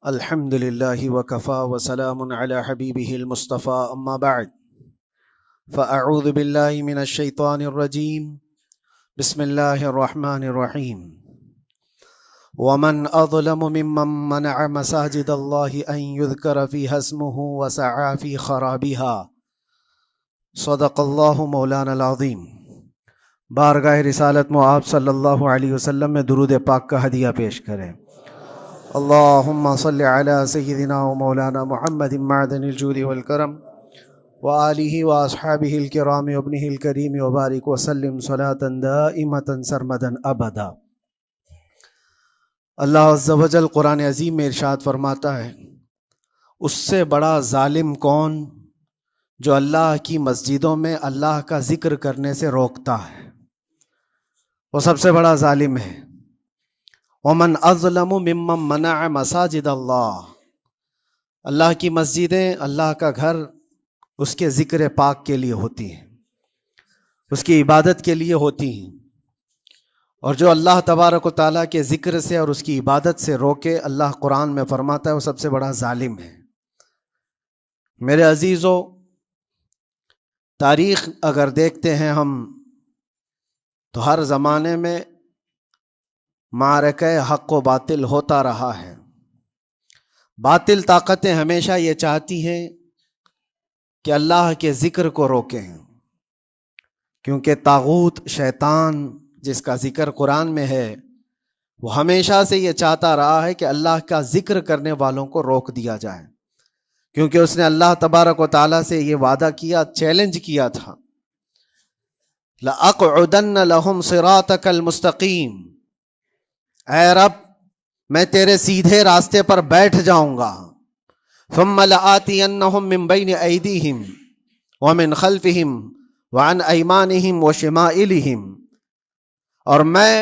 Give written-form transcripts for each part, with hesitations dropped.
الحمد لله وكفى وسلام على حبيبه المصطفى أما بعد فأعوذ بالله من الشيطان الرجيم بسم الله الرحمن الرحيم ومن أظلم ممن منع مساجد الله أن يذكر فيها اسمه وسعى في خرابها صدق الله مولانا العظيم۔ بارگاہ رسالت میں آپ صلی اللہ علیہ وسلم میں درود پاک کا ہدیہ پیش کریں۔ اللہم صلی علی سیدنا و مولانا محمد معدن الجود والکرم وآلہ واصحابہ الکرام وابنہ الکریم وبارک وسلم صلاۃ دائمۃ سرمدا ابدا۔ اللہ عز و جل قرآن عظیم میں ارشاد فرماتا ہے، اس سے بڑا ظالم کون جو اللہ کی مسجدوں میں اللہ کا ذکر کرنے سے روکتا ہے، وہ سب سے بڑا ظالم ہے۔ ومن اظلم ممن منع مساجد اللہ، اللہ کی مسجدیں، اللہ کا گھر اس کے ذکر پاک کے لیے ہوتی ہیں، اس کی عبادت کے لیے ہوتی ہیں، اور جو اللہ تبارک و تعالیٰ کے ذکر سے اور اس کی عبادت سے روکے، اللہ قرآن میں فرماتا ہے وہ سب سے بڑا ظالم ہے۔ میرے عزیزو، تاریخ اگر دیکھتے ہیں ہم تو ہر زمانے میں معرکہ حق و باطل ہوتا رہا ہے۔ باطل طاقتیں ہمیشہ یہ چاہتی ہیں کہ اللہ کے ذکر کو روکیں، کیونکہ طاغوت شیطان جس کا ذکر قرآن میں ہے وہ ہمیشہ سے یہ چاہتا رہا ہے کہ اللہ کا ذکر کرنے والوں کو روک دیا جائے، کیونکہ اس نے اللہ تبارک و تعالیٰ سے یہ وعدہ کیا، چیلنج کیا تھا، لَأَقْعُدَنَّ لَهُمْ صِرَاطَكَ الْمُسْتَقِيمِ، اے رب میں تیرے سیدھے راستے پر بیٹھ جاؤں گا، ثُمَّ لَآتِيَنَّهُمْ مِنْ بَيْنِ أَيْدِيهِمْ وَمِنْ خَلْفِهِمْ وَعَنْ أَيْمَانِهِمْ وَشِمَائِلِهِمْ، اور میں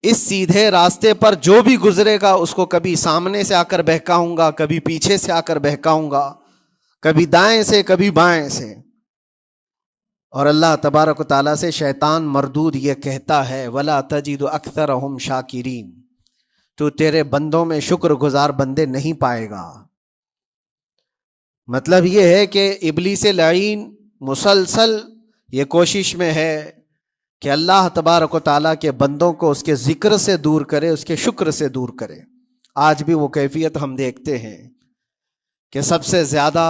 اس سیدھے راستے پر جو بھی گزرے گا اس کو کبھی سامنے سے آ کر بہکاؤں گا، کبھی پیچھے سے آ کر بہکاؤں گا، کبھی دائیں سے کبھی بائیں سے۔ اور اللہ تبارک و تعالیٰ سے شیطان مردود یہ کہتا ہے، وَلَا تَجِدُ أَكْثَرَهُمْ شَاكِرِينَ، تو تیرے بندوں میں شکر گزار بندے نہیں پائے گا۔ مطلب یہ ہے کہ ابلیس لعین مسلسل یہ کوشش میں ہے کہ اللہ تبارک و تعالیٰ کے بندوں کو اس کے ذکر سے دور کرے، اس کے شکر سے دور کرے۔ آج بھی وہ کیفیت ہم دیکھتے ہیں کہ سب سے زیادہ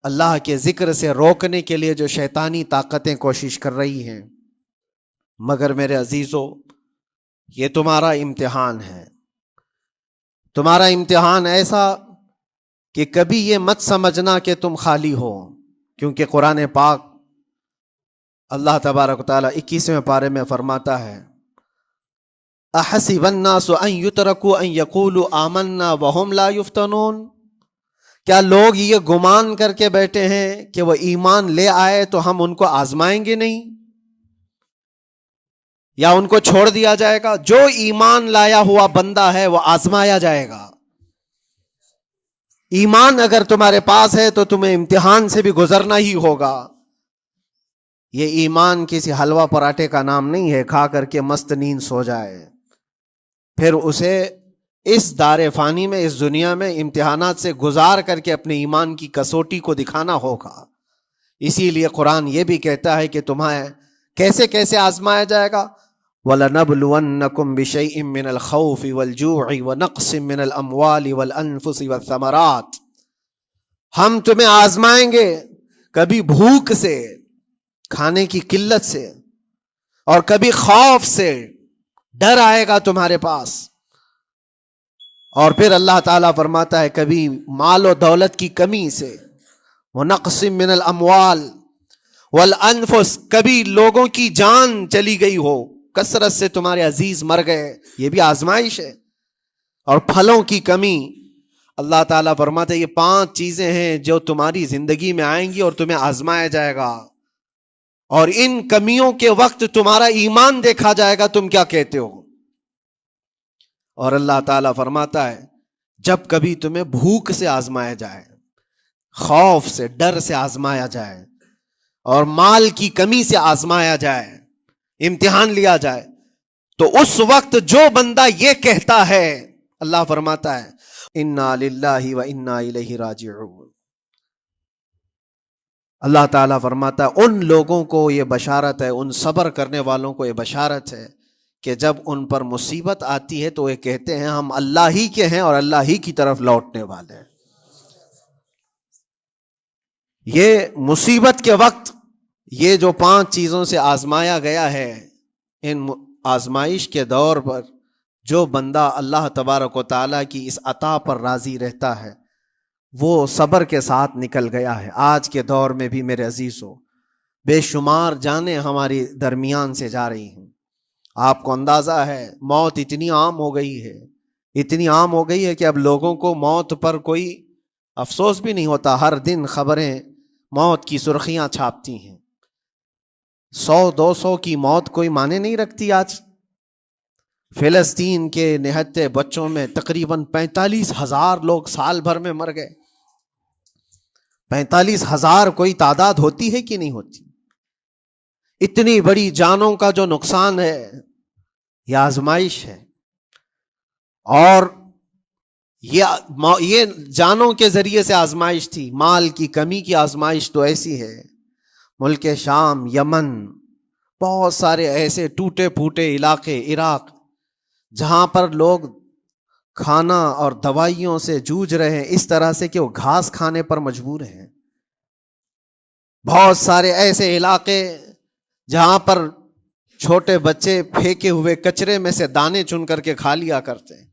اللہ کے ذکر سے روکنے کے لیے جو شیطانی طاقتیں کوشش کر رہی ہیں، مگر میرے عزیزو یہ تمہارا امتحان ہے، تمہارا امتحان ایسا کہ کبھی یہ مت سمجھنا کہ تم خالی ہو، کیونکہ قرآن پاک اللہ تبارک و تعالیٰ 21ویں پارے میں فرماتا ہے، احسب الناس ان یترکوا ان یقولوا آمنا وهم لا یفتنون، کیا لوگ یہ گمان کر کے بیٹھے ہیں کہ وہ ایمان لے آئے تو ہم ان کو آزمائیں گے نہیں، یا ان کو چھوڑ دیا جائے گا؟ جو ایمان لایا ہوا بندہ ہے وہ آزمایا جائے گا۔ ایمان اگر تمہارے پاس ہے تو تمہیں امتحان سے بھی گزرنا ہی ہوگا۔ یہ ایمان کسی حلوہ پراٹھے کا نام نہیں ہے، کھا کر کے مست نیند سو جائے، پھر اسے اس دار فانی میں، اس دنیا میں امتحانات سے گزار کر کے اپنے ایمان کی کسوٹی کو دکھانا ہوگا۔ اسی لیے قرآن یہ بھی کہتا ہے کہ تمہیں کیسے کیسے آزمایا جائے گا، وَلَنَبْلُوَنَّكُمْ بِشَيْءٍ مِّنَ الْخَوْفِ وَالْجُوعِ وَنَقْصٍ مِّنَ الْأَمْوَالِ وَالْأَنفُسِ وَالثَّمَرَاتِ، ہم تمہیں آزمائیں گے کبھی بھوک سے، کھانے کی قلت سے، اور کبھی خوف سے، ڈر آئے گا تمہارے پاس، اور پھر اللہ تعالیٰ فرماتا ہے کبھی مال و دولت کی کمی سے، وَنَقْصٍ مِّنَ الْأَمْوَالِ وَالْأَنفُسِ، کبھی لوگوں کی جان چلی گئی ہو، کثرت سے تمہارے عزیز مر گئے، یہ بھی آزمائش ہے، اور پھلوں کی کمی۔ اللہ تعالیٰ فرماتا ہے یہ 5 چیزیں ہیں جو تمہاری زندگی میں آئیں گی اور تمہیں آزمایا جائے گا، اور ان کمیوں کے وقت تمہارا ایمان دیکھا جائے گا، تم کیا کہتے ہو۔ اور اللہ تعالیٰ فرماتا ہے جب کبھی تمہیں بھوک سے آزمایا جائے، خوف سے، ڈر سے آزمایا جائے، اور مال کی کمی سے آزمایا جائے، امتحان لیا جائے، تو اس وقت جو بندہ یہ کہتا ہے، اللہ فرماتا ہے انا للہ و انا الیہ راجعون۔ اللہ تعالیٰ فرماتا ہے ان لوگوں کو یہ بشارت ہے، ان صبر کرنے والوں کو یہ بشارت ہے کہ جب ان پر مصیبت آتی ہے تو یہ کہتے ہیں ہم اللہ ہی کے ہیں اور اللہ ہی کی طرف لوٹنے والے ہیں۔ یہ مصیبت کے وقت یہ جو 5 چیزوں سے آزمایا گیا ہے، ان آزمائش کے دور پر جو بندہ اللہ تبارک و تعالیٰ کی اس عطا پر راضی رہتا ہے وہ صبر کے ساتھ نکل گیا ہے۔ آج کے دور میں بھی میرے عزیزو بے شمار جانیں ہماری درمیان سے جا رہی ہیں۔ آپ کو اندازہ ہے موت اتنی عام ہو گئی ہے، اتنی عام ہو گئی ہے کہ اب لوگوں کو موت پر کوئی افسوس بھی نہیں ہوتا۔ ہر دن خبریں موت کی سرخیاں چھاپتی ہیں۔ 100-200 کی موت کوئی معنی نہیں رکھتی آج۔ فلسطین کے نہتے بچوں میں تقریباً 45,000 لوگ سال بھر میں مر گئے۔ 45,000 کوئی تعداد ہوتی ہے کہ نہیں ہوتی؟ اتنی بڑی جانوں کا جو نقصان ہے یہ آزمائش ہے، اور یہ جانوں کے ذریعے سے آزمائش تھی۔ مال کی کمی کی آزمائش تو ایسی ہے، ملک شام، یمن، بہت سارے ایسے ٹوٹے پھوٹے علاقے، عراق، جہاں پر لوگ کھانا اور دوائیوں سے جوجھ رہے ہیں اس طرح سے کہ وہ گھاس کھانے پر مجبور ہیں۔ بہت سارے ایسے علاقے جہاں پر چھوٹے بچے پھینکے ہوئے کچرے میں سے دانے چن کر کے کھا لیا کرتے ہیں۔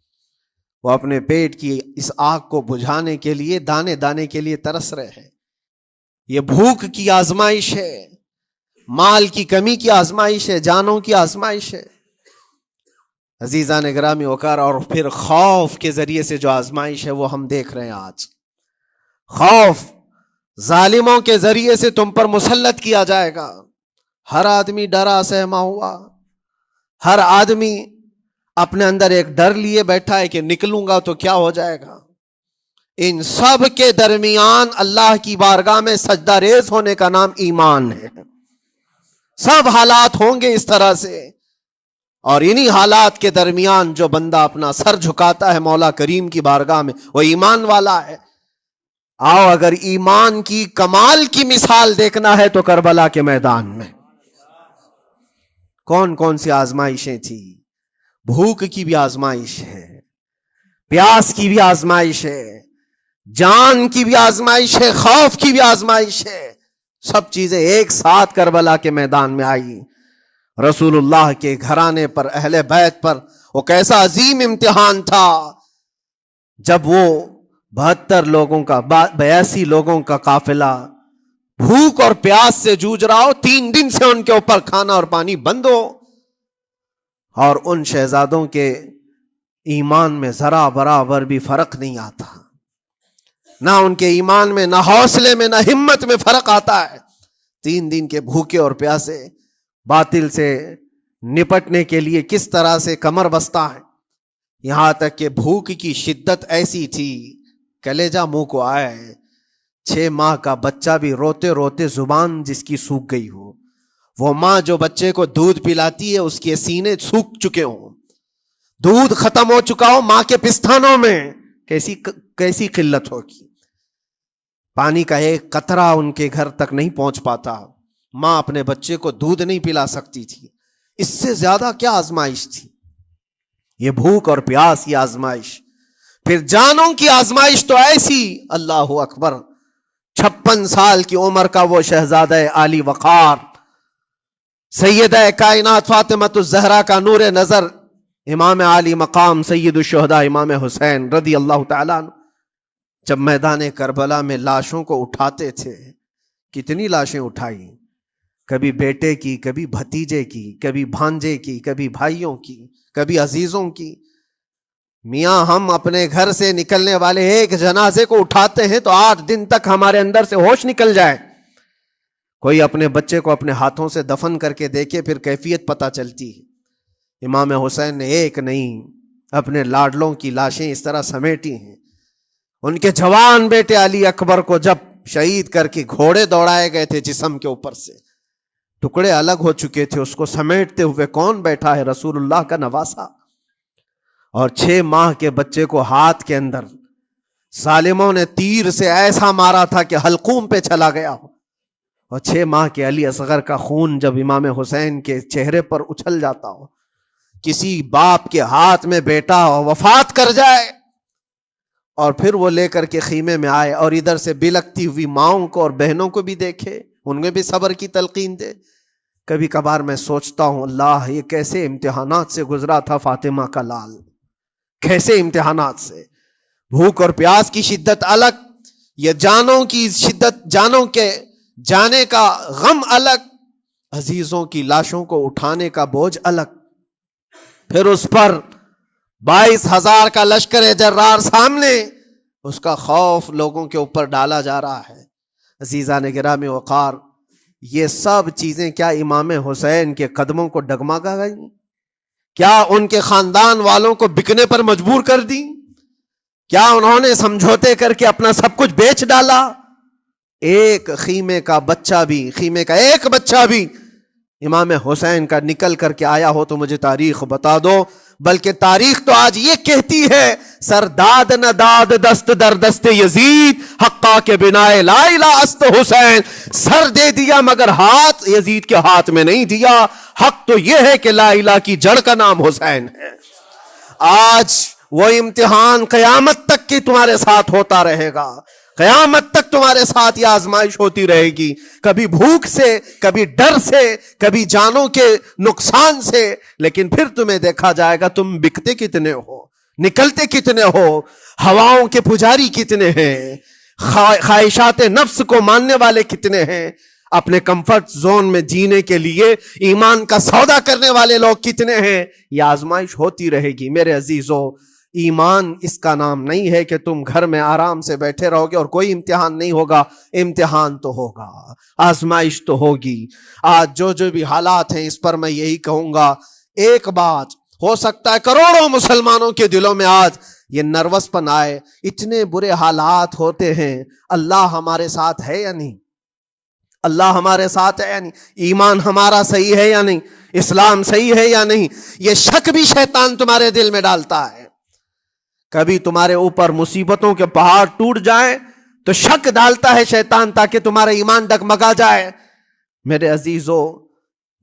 وہ اپنے پیٹ کی اس آگ کو بجھانے کے لیے دانے دانے کے لیے ترس رہے ہیں۔ یہ بھوک کی آزمائش ہے، مال کی کمی کی آزمائش ہے، جانوں کی آزمائش ہے۔ عزیزان گرامی وقار، اور پھر خوف کے ذریعے سے جو آزمائش ہے وہ ہم دیکھ رہے ہیں آج۔ خوف ظالموں کے ذریعے سے تم پر مسلط کیا جائے گا۔ ہر آدمی ڈرا سہما ہوا، ہر آدمی اپنے اندر ایک ڈر لیے بیٹھا ہے کہ نکلوں گا تو کیا ہو جائے گا۔ ان سب کے درمیان اللہ کی بارگاہ میں سجدہ ریز ہونے کا نام ایمان ہے۔ سب حالات ہوں گے اس طرح سے، اور انہی حالات کے درمیان جو بندہ اپنا سر جھکاتا ہے مولا کریم کی بارگاہ میں وہ ایمان والا ہے۔ آؤ اگر ایمان کی کمال کی مثال دیکھنا ہے تو کربلا کے میدان میں کون کون سی آزمائشیں تھی۔ بھوک کی بھی آزمائش ہے، پیاس کی بھی آزمائش ہے، جان کی بھی آزمائش ہے، خوف کی بھی آزمائش ہے۔ سب چیزیں ایک ساتھ کربلا کے میدان میں آئی۔ رسول اللہ کے گھرانے پر، اہل بیت پر وہ کیسا عظیم امتحان تھا جب وہ 72 لوگوں کا 82 لوگوں کا قافلہ بھوک اور پیاس سے جوجھ رہا ہو، 3 دن سے ان کے اوپر کھانا اور پانی بند ہو، اور ان شہزادوں کے ایمان میں ذرا برابر بھی فرق نہیں آتا، نہ ان کے ایمان میں، نہ حوصلے میں، نہ ہمت میں فرق آتا ہے۔ 3 دن کے بھوکے اور پیاسے باطل سے نپٹنے کے لیے کس طرح سے کمر بستہ ہے۔ یہاں تک کہ بھوک کی شدت ایسی تھی کلیجہ منہ کو آئے، 6 ماہ کا بچہ بھی روتے روتے زبان جس کی سوکھ گئی ہو، وہ ماں جو بچے کو دودھ پلاتی ہے اس کے سینے سوکھ چکے ہوں، دودھ ختم ہو چکا ہو ماں کے پستانوں میں، کیسی قلت ہوگی۔ پانی کا ایک قطرہ ان کے گھر تک نہیں پہنچ پاتا، ماں اپنے بچے کو دودھ نہیں پلا سکتی تھی۔ اس سے زیادہ کیا آزمائش تھی یہ بھوک اور پیاس کی آزمائش۔ پھر جانوں کی آزمائش تو ایسی، اللہ اکبر، 56 سال کی عمر کا وہ شہزادہ عالی وقار، سیدہ کائنات فاطمۃ الزہرا کا نور نظر، امام عالی مقام سید الشہداء امام حسین رضی اللہ تعالیٰ عنہ، جب میدان کربلا میں لاشوں کو اٹھاتے تھے، کتنی لاشیں اٹھائی، کبھی بیٹے کی، کبھی بھتیجے کی، کبھی بھانجے کی، کبھی بھائیوں کی، کبھی عزیزوں کی۔ میاں ہم اپنے گھر سے نکلنے والے ایک جنازے کو اٹھاتے ہیں تو 8 دن تک ہمارے اندر سے ہوش نکل جائے۔ کوئی اپنے بچے کو اپنے ہاتھوں سے دفن کر کے دیکھے پھر کیفیت پتہ چلتی ہے۔ امام حسین نے ایک نہیں اپنے لاڈلوں کی لاشیں اس طرح سمیٹی ہیں۔ ان کے جوان بیٹے علی اکبر کو جب شہید کر کے گھوڑے دوڑائے گئے تھے جسم کے اوپر سے، ٹکڑے الگ ہو چکے تھے، اس کو سمیٹتے ہوئے کون بیٹھا ہے؟ رسول اللہ کا نواسہ۔ اور 6 ماہ کے بچے کو ہاتھ کے اندر ظالموں نے تیر سے ایسا مارا تھا کہ حلقوم پہ چلا گیا ہو، اور 6 ماہ کے علی اصغر کا خون جب امام حسین کے چہرے پر اچھل جاتا ہو، کسی باپ کے ہاتھ میں بیٹا وفات کر جائے اور پھر وہ لے کر کے خیمے میں آئے اور ادھر سے بلکتی ہوئی ماؤں کو اور بہنوں کو بھی دیکھے، ان میں بھی صبر کی تلقین دے۔ کبھی کبھار میں سوچتا ہوں اللہ یہ کیسے امتحانات سے گزرا تھا فاطمہ کا لال، کیسے امتحانات سے، بھوک اور پیاس کی شدت الگ، یہ جانوں کی شدت، جانوں کے جانے کا غم الگ، عزیزوں کی لاشوں کو اٹھانے کا بوجھ الگ، پھر اس پر 22,000 کا لشکر جرار سامنے، اس کا خوف لوگوں کے اوپر ڈالا جا رہا ہے۔ عزیزان گرامی وقار، یہ سب چیزیں کیا امام حسین کے قدموں کو ڈگمگا گئیں؟ کیا ان کے خاندان والوں کو بکنے پر مجبور کر دی؟ کیا انہوں نے سمجھوتے کر کے اپنا سب کچھ بیچ ڈالا؟ ایک خیمے کا بچہ بھی، خیمے کا ایک بچہ بھی امام حسین کا نکل کر کے آیا ہو تو مجھے تاریخ بتا دو۔ بلکہ تاریخ تو آج یہ کہتی ہے، سر داد نہ داد دست در دست یزید، حقا کے بنا لا الہ است حسین، سر دے دیا مگر ہاتھ یزید کے ہاتھ میں نہیں دیا۔ حق تو یہ ہے کہ لا الہ کی جڑ کا نام حسین ہے۔ آج وہ امتحان قیامت تک کی تمہارے ساتھ ہوتا رہے گا، قیامت تک تمہارے ساتھ یہ آزمائش ہوتی رہے گی، کبھی بھوک سے، کبھی ڈر سے، کبھی جانوں کے نقصان سے، لیکن پھر تمہیں دیکھا جائے گا تم بکتے کتنے ہو، نکلتے کتنے ہو، ہواؤں کے پجاری کتنے ہیں، خواہشات نفس کو ماننے والے کتنے ہیں، اپنے کمفرٹ زون میں جینے کے لیے ایمان کا سودا کرنے والے لوگ کتنے ہیں۔ یہ آزمائش ہوتی رہے گی میرے عزیزو۔ ایمان اس کا نام نہیں ہے کہ تم گھر میں آرام سے بیٹھے رہو گے اور کوئی امتحان نہیں ہوگا، امتحان تو ہوگا، آزمائش تو ہوگی۔ آج جو بھی حالات ہیں اس پر میں یہی کہوں گا، ایک بات ہو سکتا ہے کروڑوں مسلمانوں کے دلوں میں آج یہ نروس پن آئے، اتنے برے حالات ہوتے ہیں، اللہ ہمارے ساتھ ہے یا نہیں؟ اللہ ہمارے ساتھ ہے یا نہیں؟ ایمان ہمارا صحیح ہے یا نہیں؟ اسلام صحیح ہے یا نہیں؟ یہ شک بھی شیطان تمہارے دل میں ڈالتا ہے۔ کبھی تمہارے اوپر مصیبتوں کے پہاڑ ٹوٹ جائیں تو شک ڈالتا ہے شیطان تاکہ تمہارا ایمان ڈگمگا جائے۔ میرے عزیزو،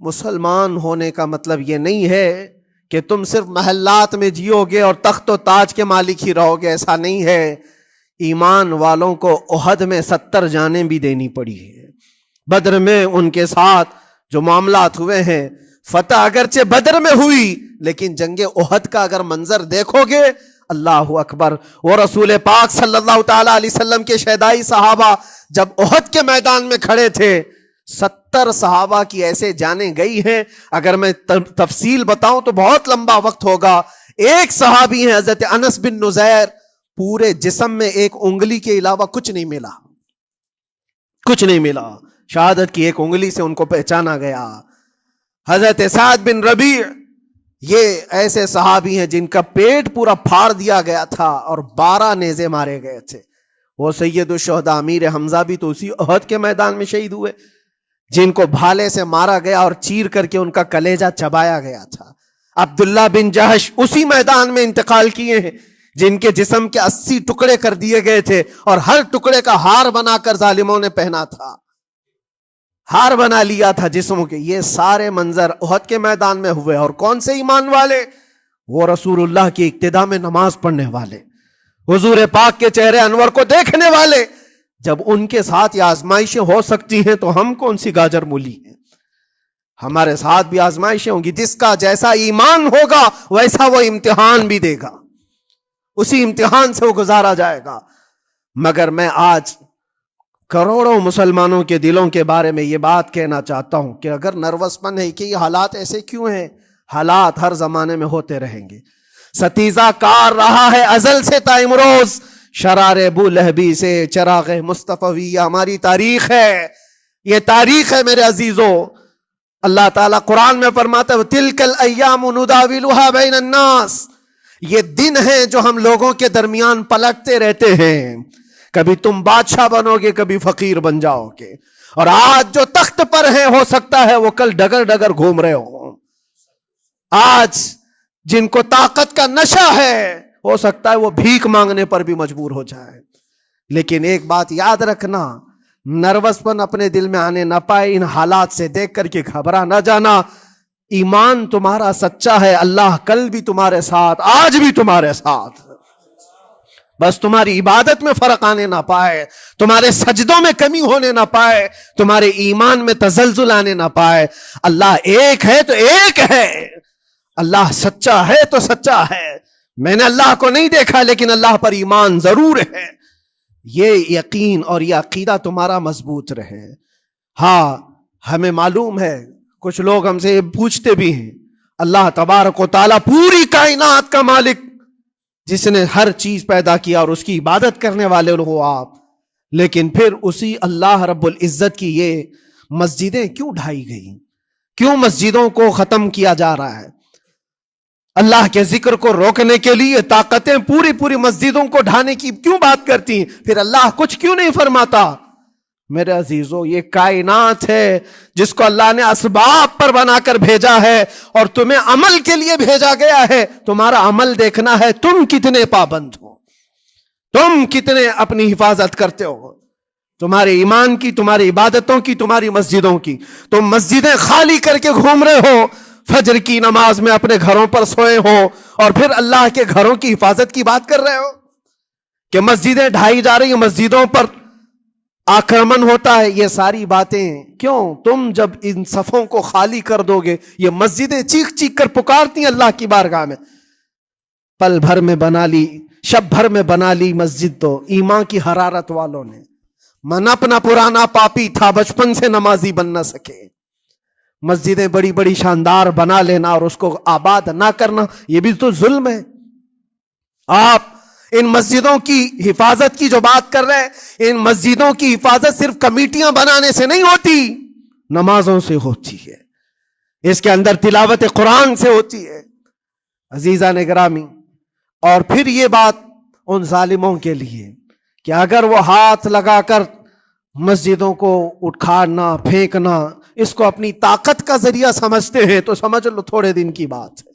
مسلمان ہونے کا مطلب یہ نہیں ہے کہ تم صرف محلات میں جیو گے اور تخت و تاج کے مالک ہی رہو گے، ایسا نہیں ہے۔ ایمان والوں کو احد میں 70 جانیں بھی دینی پڑی ہے، بدر میں ان کے ساتھ جو معاملات ہوئے ہیں، فتح اگرچہ بدر میں ہوئی لیکن جنگ احد کا اگر منظر دیکھو گے، اللہ اکبر، وہ رسول پاک صلی اللہ تعالی علیہ وسلم کے شہدائی صحابہ جب احد کے میدان میں کھڑے تھے، 70 صحابہ کی ایسے جانیں گئی ہیں، اگر میں تفصیل بتاؤں تو بہت لمبا وقت ہوگا۔ ایک صحابی ہیں حضرت انس بن نزیر، پورے جسم میں ایک انگلی کے علاوہ کچھ نہیں ملا، کچھ نہیں ملا، شہادت کی ایک انگلی سے ان کو پہچانا گیا۔ حضرت سعد بن ربیع، یہ ایسے صحابی ہیں جن کا پیٹ پورا پھاڑ دیا گیا تھا اور 12 نیزے مارے گئے تھے۔ وہ سید الشہداء امیر حمزہ بھی تو اسی احد کے میدان میں شہید ہوئے، جن کو بھالے سے مارا گیا اور چیر کر کے ان کا کلیجہ چبایا گیا تھا۔ عبداللہ بن جہش اسی میدان میں انتقال کیے ہیں، جن کے جسم کے 80 ٹکڑے کر دیے گئے تھے اور ہر ٹکڑے کا ہار بنا کر ظالموں نے پہنا تھا، ہار بنا لیا تھا جسموں کے۔ یہ سارے منظر احد کے میدان میں ہوئے، اور کون سے ایمان والے؟ وہ رسول اللہ کی اقتداء میں نماز پڑھنے والے، حضور پاک کے چہرے انور کو دیکھنے والے۔ جب ان کے ساتھ یہ آزمائشیں ہو سکتی ہیں تو ہم کون سی گاجر مولی ہیں؟ ہمارے ساتھ بھی آزمائشیں ہوں گی، جس کا جیسا ایمان ہوگا ویسا وہ امتحان بھی دے گا، اسی امتحان سے وہ گزارا جائے گا۔ مگر میں آج کروڑوں مسلمانوں کے دلوں کے بارے میں یہ بات کہنا چاہتا ہوں کہ اگر نروس پن ہے کہ یہ حالات ایسے کیوں ہیں، حالات ہر زمانے میں ہوتے رہیں گے۔ ستیزہ کار رہا ہے ازل سے تا امروز، شرار ابو لہبی سے چراغ مصطفی، ہماری تاریخ ہے، یہ تاریخ ہے میرے عزیزو۔ اللہ تعالیٰ قرآن میں فرماتا ہے تِلْكَ الْأَيَّامُ نُدَاوِلُهَا بَيْنَ النَّاسِ، یہ دن ہیں جو ہم لوگوں کے درمیان پلٹتے رہتے ہیں، کبھی تم بادشاہ بنو گے، کبھی فقیر بن جاؤ گے، اور آج جو تخت پر ہیں ہو سکتا ہے وہ کل ڈگر ڈگر گھوم رہے ہوں۔ آج جن کو طاقت کا نشہ ہے ہو سکتا ہے وہ بھیک مانگنے پر بھی مجبور ہو جائے. لیکن ایک بات یاد رکھنا، نروس پن اپنے دل میں آنے نہ پائے. ان حالات سے دیکھ کر کے گھبرا نہ جانا. ایمان تمہارا سچا ہے، اللہ کل بھی تمہارے ساتھ، آج بھی تمہارے ساتھ. بس تمہاری عبادت میں فرق آنے نہ پائے، تمہارے سجدوں میں کمی ہونے نہ پائے، تمہارے ایمان میں تزلزل آنے نہ پائے. اللہ ایک ہے تو ایک ہے، اللہ سچا ہے تو سچا ہے. میں نے اللہ کو نہیں دیکھا لیکن اللہ پر ایمان ضرور ہے. یہ یقین اور یہ عقیدہ تمہارا مضبوط رہے. ہاں ہمیں معلوم ہے، کچھ لوگ ہم سے پوچھتے بھی ہیں، اللہ تبارک و تعالیٰ پوری کائنات کا مالک جس نے ہر چیز پیدا کیا اور اس کی عبادت کرنے والے ہو آپ، لیکن پھر اسی اللہ رب العزت کی یہ مسجدیں کیوں ڈھائی گئی؟ کیوں مسجدوں کو ختم کیا جا رہا ہے؟ اللہ کے ذکر کو روکنے کے لیے طاقتیں پوری مسجدوں کو ڈھانے کی کیوں بات کرتی ہیں؟ پھر اللہ کچھ کیوں نہیں فرماتا؟ میرے عزیزو، یہ کائنات ہے جس کو اللہ نے اسباب پر بنا کر بھیجا ہے اور تمہیں عمل کے لیے بھیجا گیا ہے. تمہارا عمل دیکھنا ہے، تم کتنے پابند ہو، تم کتنے اپنی حفاظت کرتے ہو، تمہارے ایمان کی، تمہاری عبادتوں کی، تمہاری مسجدوں کی. تم مسجدیں خالی کر کے گھوم رہے ہو، فجر کی نماز میں اپنے گھروں پر سوئے ہو اور پھر اللہ کے گھروں کی حفاظت کی بات کر رہے ہو کہ مسجدیں ڈھائی جا رہی ہیں، مسجدوں پر آکرمن ہوتا ہے. یہ ساری باتیں کیوں؟ تم جب ان صفوں کو خالی کر دو گے، یہ مسجدیں چیخ چیخ کر پکارتی ہیں اللہ کی بارگاہ میں. پل بھر میں بنا لی، شب بھر میں بنا لی مسجد تو ایمان کی حرارت والوں نے. من اپنا پرانا پاپی تھا، بچپن سے نمازی بن نہ سکے. مسجدیں بڑی بڑی شاندار بنا لینا اور اس کو آباد نہ کرنا، یہ بھی تو ظلم ہے. آپ ان مسجدوں کی حفاظت کی جو بات کر رہے ہیں، ان مسجدوں کی حفاظت صرف کمیٹیاں بنانے سے نہیں ہوتی، نمازوں سے ہوتی ہے، اس کے اندر تلاوت قرآن سے ہوتی ہے. عزیزان گرامی، اور پھر یہ بات ان ظالموں کے لیے کہ اگر وہ ہاتھ لگا کر مسجدوں کو اٹھانا پھینکنا اس کو اپنی طاقت کا ذریعہ سمجھتے ہیں تو سمجھ لو تھوڑے دن کی بات ہے.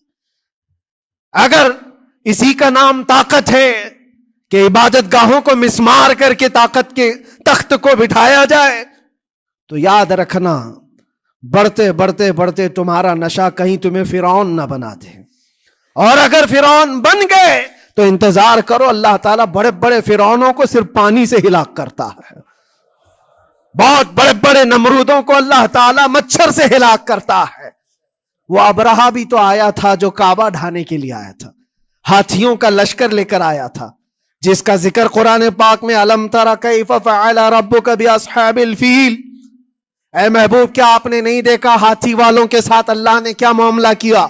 اگر اسی کا نام طاقت ہے کہ عبادت گاہوں کو مسمار کر کے طاقت کے تخت کو بٹھایا جائے، تو یاد رکھنا بڑھتے بڑھتے بڑھتے تمہارا نشہ کہیں تمہیں فرعون نہ بنا دے. اور اگر فرعون بن گئے تو انتظار کرو، اللہ تعالیٰ بڑے بڑے فرعونوں کو صرف پانی سے ہلاک کرتا ہے. بہت بڑے بڑے نمرودوں کو اللہ تعالیٰ مچھر سے ہلاک کرتا ہے. وہ ابرہہ بھی تو آیا تھا جو کعبہ ڈھانے کے لیے آیا تھا، ہاتھیوں کا لشکر لے کر آیا تھا، جس کا ذکر قرآن پاک میں الم تر کیف فعل ربک باصحاب الفیل. اے محبوب، کیا آپ نے نہیں دیکھا ہاتھی والوں کے ساتھ اللہ نے کیا معاملہ کیا؟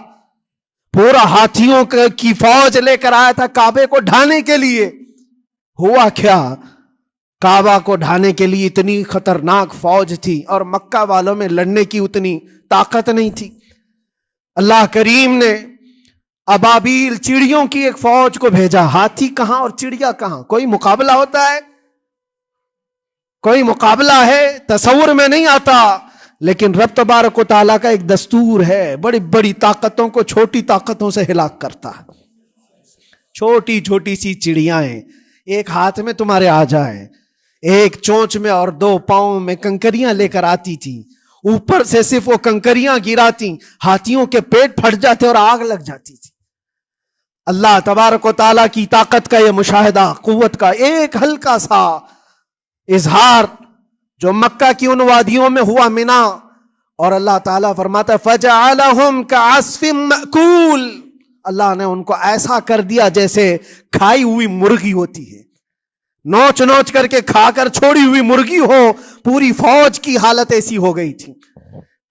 پورا ہاتھیوں کی فوج لے کر آیا تھا کعبے کو ڈھانے کے لیے. ہوا کیا؟ کعبہ کو ڈھانے کے لیے اتنی خطرناک فوج تھی اور مکہ والوں میں لڑنے کی اتنی طاقت نہیں تھی. اللہ کریم نے ابابیل چڑیوں کی ایک فوج کو بھیجا. ہاتھی کہاں اور چڑیا کہاں؟ کوئی مقابلہ ہوتا ہے؟ کوئی مقابلہ ہے؟ تصور میں نہیں آتا. لیکن رب تبارک و تعالیٰ کا ایک دستور ہے، بڑی بڑی طاقتوں کو چھوٹی طاقتوں سے ہلاک کرتا ہے. چھوٹی چھوٹی سی چڑیاں ایک ہاتھ میں تمہارے آ جائیں، ایک چونچ میں اور دو پاؤں میں کنکریاں لے کر آتی تھی، اوپر سے صرف وہ کنکریاں گراتی، ہاتھیوں کے پیٹ پھٹ جاتے اور آگ لگ جاتی تھی. اللہ تبارک و تعالیٰ کی طاقت کا یہ مشاہدہ، قوت کا ایک ہلکا سا اظہار جو مکہ کی ان وادیوں میں ہوا منا، اور اللہ تعالیٰ فرماتا ہے فَجَعَلَهُمْ كَعَصْفٍ مَأْكُولٍ. اللہ نے ان کو ایسا کر دیا جیسے کھائی ہوئی مرغی ہوتی ہے، نوچ نوچ کر کے کھا کر چھوڑی ہوئی مرغی ہو. پوری فوج کی حالت ایسی ہو گئی تھی.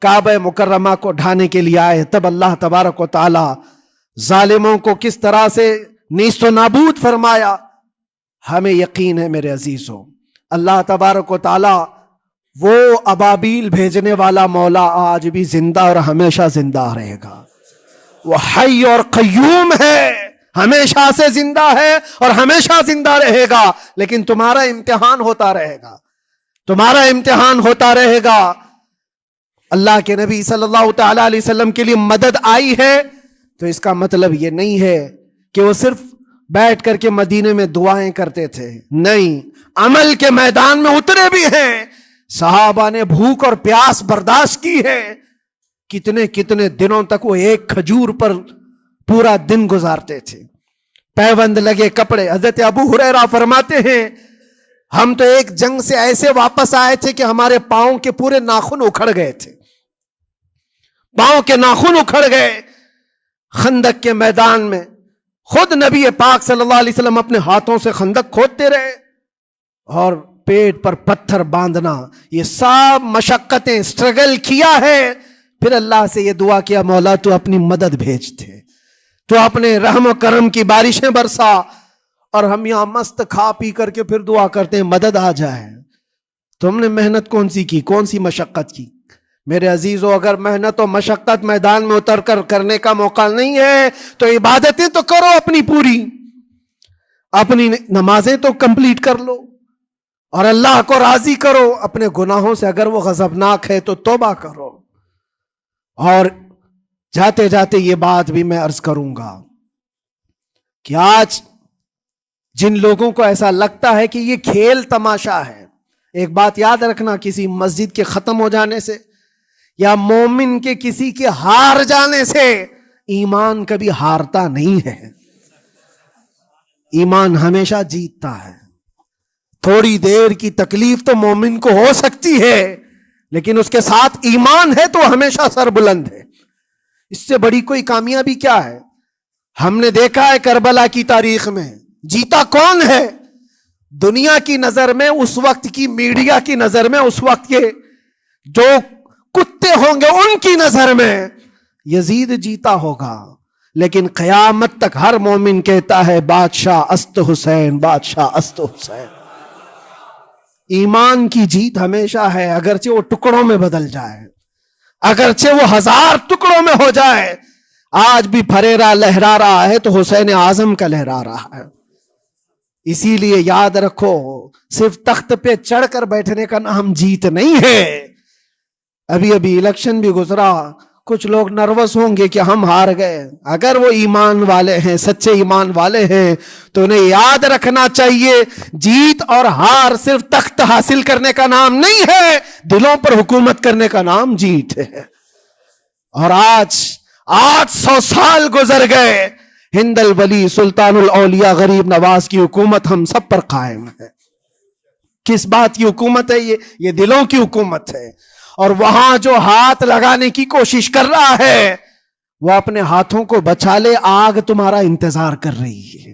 کعبہ مکرمہ کو ڈھانے کے لیے آئے، تب اللہ تبارک و تعالی ظالموں کو کس طرح سے نیست و نابود فرمایا. ہمیں یقین ہے میرے عزیزوں، اللہ تبارک و تعالی وہ ابابیل بھیجنے والا مولا آج بھی زندہ اور ہمیشہ زندہ رہے گا. وہ حی اور قیوم ہے، ہمیشہ سے زندہ ہے اور ہمیشہ زندہ رہے گا. لیکن تمہارا امتحان ہوتا رہے گا، تمہارا امتحان ہوتا رہے گا. اللہ کے نبی صلی اللہ تعالی علیہ وسلم کے لیے مدد آئی ہے تو اس کا مطلب یہ نہیں ہے کہ وہ صرف بیٹھ کر کے مدینے میں دعائیں کرتے تھے؟ نہیں، عمل کے میدان میں اترے بھی ہیں۔ صحابہ نے بھوک اور پیاس برداشت کی ہے، کتنے کتنے دنوں تک وہ ایک کھجور پر پورا دن گزارتے تھے۔ پیوند لگے کپڑے، حضرت ابو ہریرہ فرماتے ہیں ہم تو ایک جنگ سے ایسے واپس آئے تھے کہ ہمارے پاؤں کے پورے ناخن اکھڑ گئے تھے، پاؤں کے ناخن اکھڑ گئے۔ خندق کے میدان میں خود نبی پاک صلی اللہ علیہ وسلم اپنے ہاتھوں سے خندق کھودتے رہے، اور پیٹ پر پتھر باندھنا، یہ سب مشقتیں، سٹرگل کیا ہے۔ پھر اللہ سے یہ دعا کیا مولا تو اپنی مدد بھیج دے، تو اپنے رحم و کرم کی بارشیں برسا، اور ہم یہاں مست کھا پی کر کے پھر دعا کرتے ہیں مدد آ جائے۔ تم نے محنت کون سی کی، کون سی مشقت کی؟ میرے عزیزو، اگر محنت و مشقت میدان میں اتر کر کرنے کا موقع نہیں ہے تو عبادتیں تو کرو اپنی پوری، اپنی نمازیں تو کمپلیٹ کر لو، اور اللہ کو راضی کرو۔ اپنے گناہوں سے اگر وہ غضبناک ہے تو توبہ کرو۔ اور جاتے جاتے یہ بات بھی میں عرض کروں گا کہ آج جن لوگوں کو ایسا لگتا ہے کہ یہ کھیل تماشا ہے، ایک بات یاد رکھنا، کسی مسجد کے ختم ہو جانے سے یا مومن کے کسی کے ہار جانے سے ایمان کبھی ہارتا نہیں ہے، ایمان ہمیشہ جیتتا ہے۔ تھوڑی دیر کی تکلیف تو مومن کو ہو سکتی ہے، لیکن اس کے ساتھ ایمان ہے تو ہمیشہ سر بلند ہے۔ اس سے بڑی کوئی کامیابی کیا ہے؟ ہم نے دیکھا ہے کربلا کی تاریخ میں جیتا کون ہے؟ دنیا کی نظر میں، اس وقت کی میڈیا کی نظر میں، اس وقت کے جو کتے ہوں گے ان کی نظر میں یزید جیتا ہوگا، لیکن قیامت تک ہر مومن کہتا ہے بادشاہ است حسین، بادشاہ است حسین۔ ایمان کی جیت ہمیشہ ہے، اگرچہ وہ ٹکڑوں میں بدل جائے، اگرچہ وہ 1000 ٹکڑوں میں ہو جائے۔ آج بھی پھریرا لہرا رہا ہے تو حسین اعظم کا لہرا رہا ہے۔ اسی لیے یاد رکھو، صرف تخت پہ چڑھ کر بیٹھنے کا نام جیت نہیں ہے۔ ابھی الیکشن بھی گزرا، کچھ لوگ نروس ہوں گے کہ ہم ہار گئے۔ اگر وہ ایمان والے ہیں، سچے ایمان والے ہیں، تو انہیں یاد رکھنا چاہیے جیت اور ہار صرف تخت حاصل کرنے کا نام نہیں ہے، دلوں پر حکومت کرنے کا نام جیت ہے۔ اور آج 800 سال گزر گئے، ہند الولی سلطان الاولیاء غریب نواز کی حکومت ہم سب پر قائم ہے۔ کس بات کی حکومت ہے یہ دلوں کی حکومت ہے۔ اور وہاں جو ہاتھ لگانے کی کوشش کر رہا ہے وہ اپنے ہاتھوں کو بچا لے، آگ تمہارا انتظار کر رہی ہے،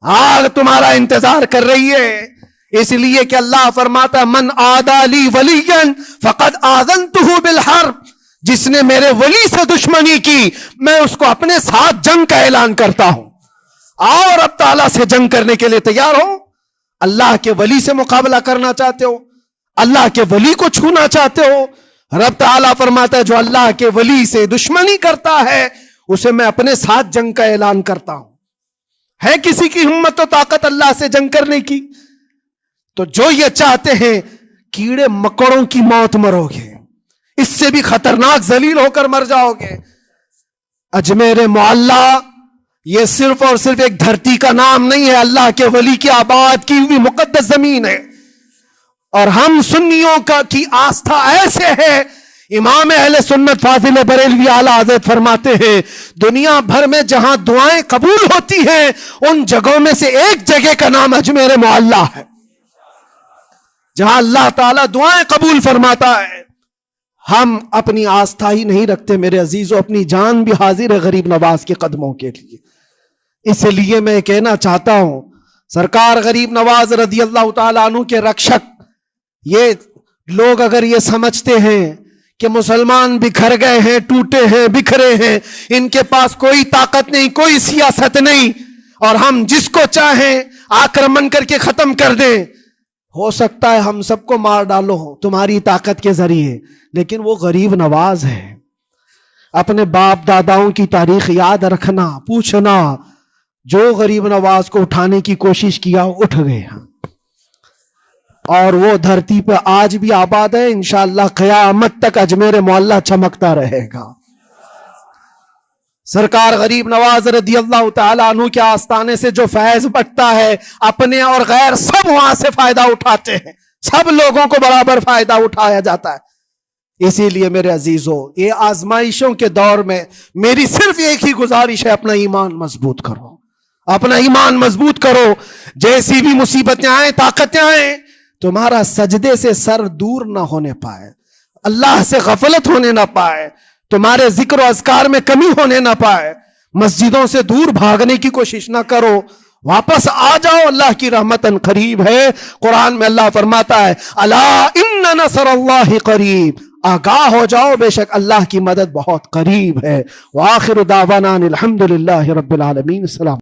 آگ تمہارا انتظار کر رہی ہے۔ اس لیے کہ اللہ فرماتا من عادی لی ولیا فقد آذنتہ بالحرب، جس نے میرے ولی سے دشمنی کی میں اس کو اپنے ساتھ جنگ کا اعلان کرتا ہوں۔ آؤ رب تعالیٰ سے جنگ کرنے کے لیے تیار ہو؟ اللہ کے ولی سے مقابلہ کرنا چاہتے ہو؟ اللہ کے ولی کو چھونا چاہتے ہو؟ رب تعالیٰ فرماتا ہے جو اللہ کے ولی سے دشمنی کرتا ہے اسے میں اپنے ساتھ جنگ کا اعلان کرتا ہوں۔ ہے کسی کی ہمت و طاقت اللہ سے جنگ کرنے کی؟ تو جو یہ چاہتے ہیں کیڑے مکڑوں کی موت مرو گے، اس سے بھی خطرناک ذلیل ہو کر مر جاؤ گے۔ اجمیر معلیٰ یہ صرف اور صرف ایک دھرتی کا نام نہیں ہے، اللہ کے ولی کی آباد کی ہوئی مقدس زمین ہے۔ اور ہم سنیوں کی آستھا ایسے ہے، امام اہل سنت فاضل بریلوی اعلیٰ حضرت فرماتے ہیں دنیا بھر میں جہاں دعائیں قبول ہوتی ہیں ان جگہوں میں سے ایک جگہ کا نام اجمیر معلیٰ ہے، جہاں اللہ تعالیٰ دعائیں قبول فرماتا ہے۔ ہم اپنی آستھا ہی نہیں رکھتے میرے عزیزو، اپنی جان بھی حاضر ہے غریب نواز کے قدموں کے لیے۔ اس لیے میں کہنا چاہتا ہوں سرکار غریب نواز رضی اللہ تعالیٰ عنہ کے رکشک، یہ لوگ اگر یہ سمجھتے ہیں کہ مسلمان بکھر گئے ہیں، ٹوٹے ہیں، بکھرے ہیں، ان کے پاس کوئی طاقت نہیں، کوئی سیاست نہیں، اور ہم جس کو چاہیں آکرمن کر کے ختم کر دیں، ہو سکتا ہے ہم سب کو مار ڈالو تمہاری طاقت کے ذریعے، لیکن وہ غریب نواز ہے۔ اپنے باپ داداؤں کی تاریخ یاد رکھنا، پوچھنا، جو غریب نواز کو اٹھانے کی کوشش کیا اٹھ گئے ہیں، اور وہ دھرتی پہ آج بھی آباد ہے۔ انشاءاللہ قیامت تک اجمیر معلیٰ چمکتا رہے گا۔ سرکار غریب نواز رضی اللہ تعالیٰ عنہ کے آستانے سے جو فیض بٹتا ہے، اپنے اور غیر سب وہاں سے فائدہ اٹھاتے ہیں، سب لوگوں کو برابر فائدہ اٹھایا جاتا ہے۔ اسی لیے میرے عزیزو، یہ آزمائشوں کے دور میں میری صرف ایک ہی گزارش ہے، اپنا ایمان مضبوط کرو، اپنا ایمان مضبوط کرو۔ جیسی بھی مصیبتیں آئیں، طاقتیں آئیں، تمہارا سجدے سے سر دور نہ ہونے پائے، اللہ سے غفلت ہونے نہ پائے، تمہارے ذکر و اذکار میں کمی ہونے نہ پائے، مسجدوں سے دور بھاگنے کی کوشش نہ کرو، واپس آ جاؤ، اللہ کی رحمت قریب ہے۔ قرآن میں اللہ فرماتا ہے الا ان نصر اللہ قریب، آگاہ ہو جاؤ، بے شک اللہ کی مدد بہت قریب ہے۔ وآخر دعوانا الحمدللہ رب العالمین۔ السلام۔